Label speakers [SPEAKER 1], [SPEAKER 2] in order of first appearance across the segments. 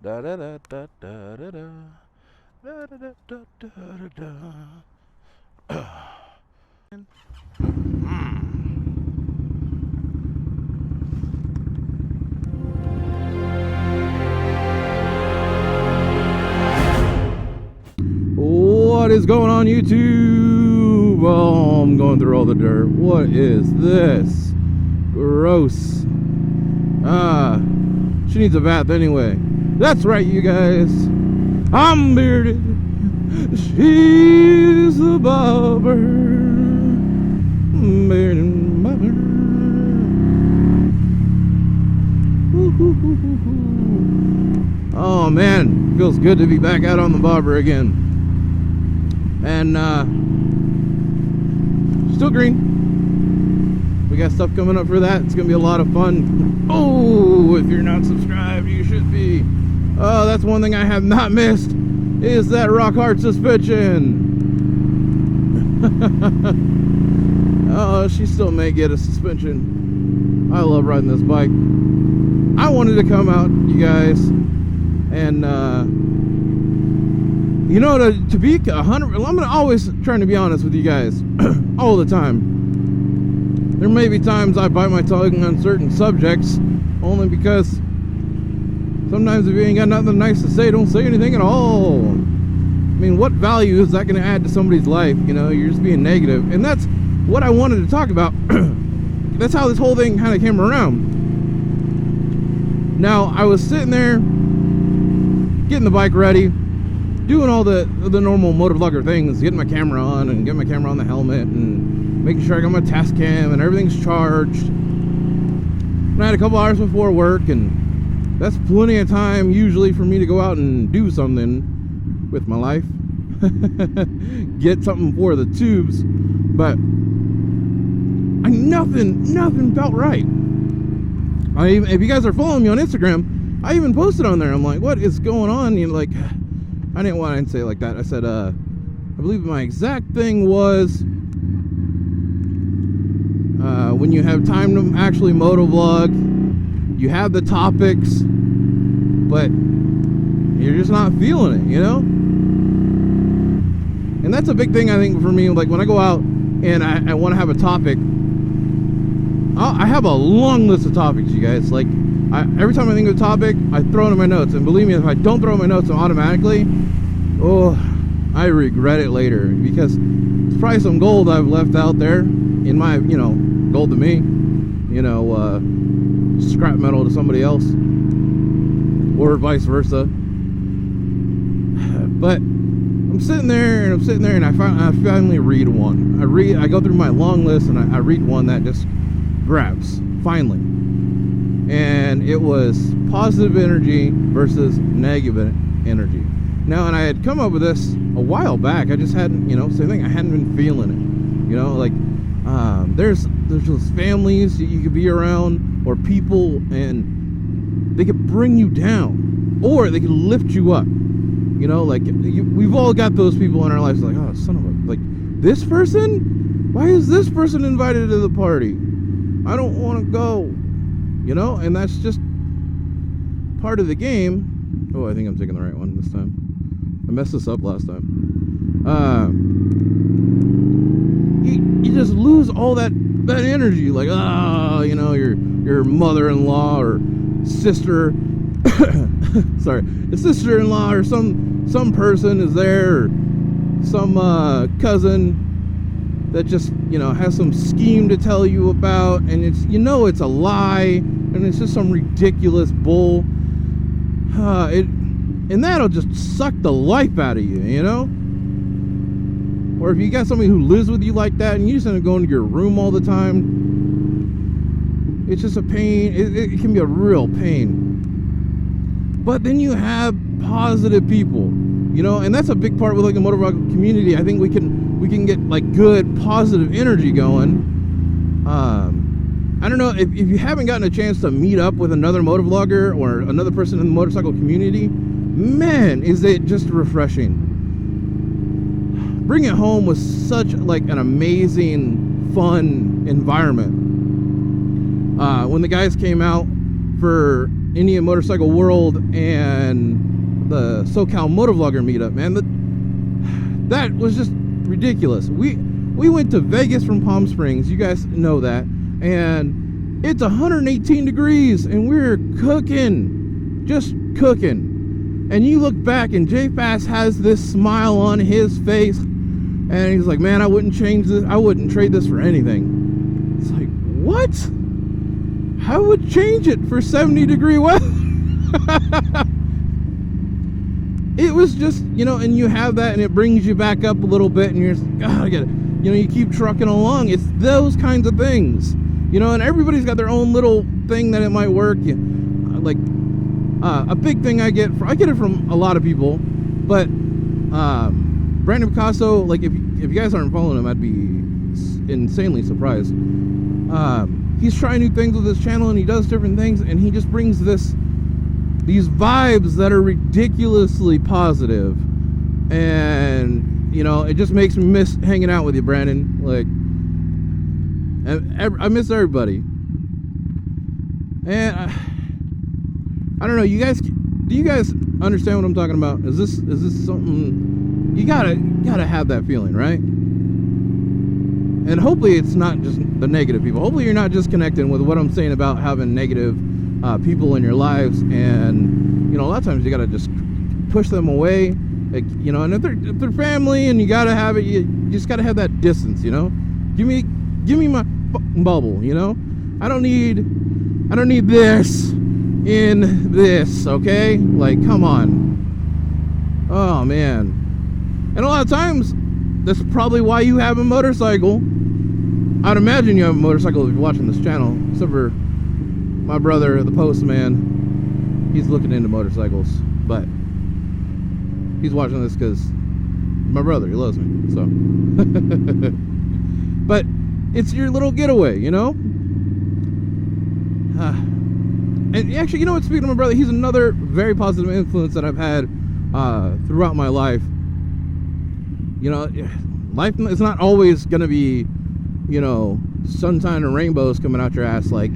[SPEAKER 1] Da da da da da da da. Da da da da da da da. What is going on, YouTube? Oh, I'm going through all the dirt. What is this? Gross. She needs a bath anyway. That's right, you guys. I'm bearded. She's the bobber. Bearded bobber. Oh man, feels good to be back out on the bobber again. And still green. We got stuff coming up for that. It's gonna be a lot of fun. Oh, if you're not subscribed, you should be. Oh, that's one thing I have not missed, is that rock hard suspension. Oh, she still may get a suspension. I love riding this bike. I wanted to come out, you guys, and you know, to be 100, I'm always trying to be honest with you guys, all the time. There may be times I bite my tongue on certain subjects, only because sometimes if you ain't got nothing nice to say, don't say anything at all. I mean, what value is that going to add to somebody's life? You know, you're just being negative. And that's what I wanted to talk about. That's how this whole thing kind of came around. Now, I was sitting there, getting the bike ready, doing all the normal motovlogger things, getting my camera on and getting my camera on the helmet and making sure I got my Tascam and everything's charged. And I had a couple hours before work, and that's plenty of time usually for me to go out and do something with my life. Get something for the tubes. But nothing felt right. If you guys are following me on Instagram, I even posted on there. I'm like, what is going on? You know, like, I didn't want to say it like that. I said, I believe my exact thing was, when you have time to actually motovlog, you have the topics, but you're just not feeling it, you know? And that's a big thing, I think, for me. Like, when I go out and I want to have a topic, I have a long list of topics, you guys. Like, every time I think of a topic, I throw it in my notes. And believe me, if I don't throw in my notes automatically, oh, I regret it later. Because it's probably some gold I've left out there in my, you know, gold to me. You know, scrap metal to somebody else. Or vice versa. But I'm sitting there and I finally read one. I go through my long list and I read one that just grabs, finally. And it was positive energy versus negative energy. Now, and I had come up with this a while back. I just hadn't, you know, same thing. I hadn't been feeling it. You know, like, there's those families that you could be around, or people, and they could bring you down, or they could lift you up. You know, like, we've all got those people in our lives, like, oh, son of a, like, this person? Why is this person invited to the party? I don't want to go. You know, and that's just part of the game. Oh, I think I'm taking the right one this time. I messed this up last time. You just lose all that energy. Like, you know, your mother-in-law or sister, sorry, a sister-in-law or some person is there, or some cousin that just, you know, has some scheme to tell you about, and it's, you know, it's a lie, and it's just some ridiculous bull. And that'll just suck the life out of you, you know? Or if you got somebody who lives with you like that, and you just end up going to your room all the time, it's just a pain. It can be a real pain. But then you have positive people, you know, and that's a big part with, like, the motovlog community. I think we can get, like, good positive energy going. I don't know if you haven't gotten a chance to meet up with another motovlogger or another person in the motorcycle community, man, is it just refreshing. Bring It Home was such, like, an amazing, fun environment. When the guys came out, for Indian Motorcycle World and the SoCal Motovlogger meetup, man. That was just ridiculous. We went to Vegas from Palm Springs. You guys know that. And it's 118 degrees and we're cooking. Just cooking. And you look back and J-Fast has this smile on his face. And he's like, man, I wouldn't change this. I wouldn't trade this for anything. It's like, what? I would change it for 70-degree weather. It was just, you know, and you have that and it brings you back up a little bit and you're just like, God, I get it. You know, you keep trucking along. It's those kinds of things. You know, and everybody's got their own little thing that it might work. Like, a big thing I get it from a lot of people, but Brandon Picasso, like if you guys aren't following him, I'd be insanely surprised. He's trying new things with his channel and he does different things and he just brings these vibes that are ridiculously positive, and you know, it just makes me miss hanging out with you, Brandon. Like, I miss everybody. And I don't know, you guys, do you guys understand what I'm talking about? Is this something you gotta have that feeling, right? And hopefully it's not just the negative people. Hopefully you're not just connecting with what I'm saying about having negative people in your lives, and you know, a lot of times you gotta just push them away. Like, you know, and if they're family, and you gotta have it, you just gotta have that distance. You know, give me my bubble. You know, I don't need this in this. Okay, like, come on. Oh man. And a lot of times, that's probably why you have a motorcycle. I'd imagine you have a motorcycle if you're watching this channel, except for my brother, the postman. He's looking into motorcycles, but he's watching this because my brother, he loves me, so. But it's your little getaway, you know? And actually, you know what, speaking of my brother, he's another very positive influence that I've had throughout my life. You know, life is not always gonna be, you know, sunshine and rainbows coming out your ass. Like,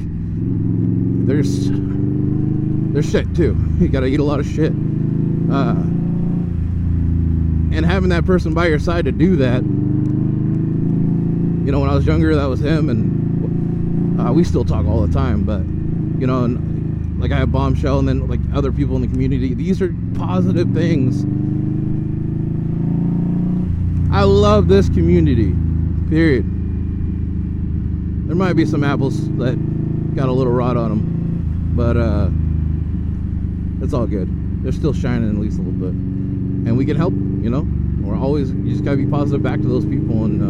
[SPEAKER 1] there's shit too. You gotta eat a lot of shit. And having that person by your side to do that, you know, when I was younger, that was him, and we still talk all the time. But you know, and like I have Bombshell, and then like other people in the community. These are positive things. I love this community, period. There might be some apples that got a little rot on them, but it's all good. They're still shining at least a little bit, and we can help. You know, you just gotta be positive back to those people, and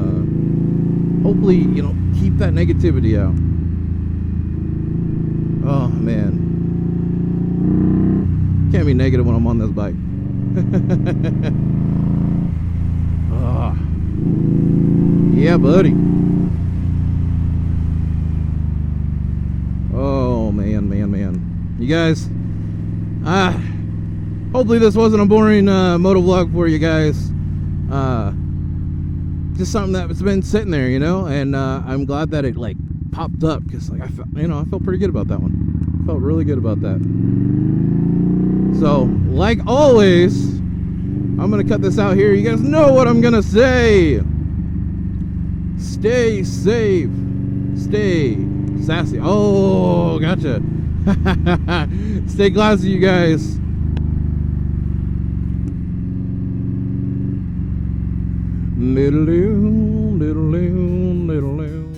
[SPEAKER 1] hopefully, you know, keep that negativity out. Oh man, can't be negative when I'm on this bike. Oh. Yeah, buddy. Oh man. You guys, hopefully this wasn't a boring moto vlog for you guys. Just something that's been sitting there, you know, and I'm glad that it like popped up, because like I felt pretty good about that one. Felt really good about that. So, like always, I'm gonna cut this out here. You guys know what I'm gonna say. Stay safe. Stay sassy. Oh, gotcha. Stay classy, you guys. Little, little, little, little, little.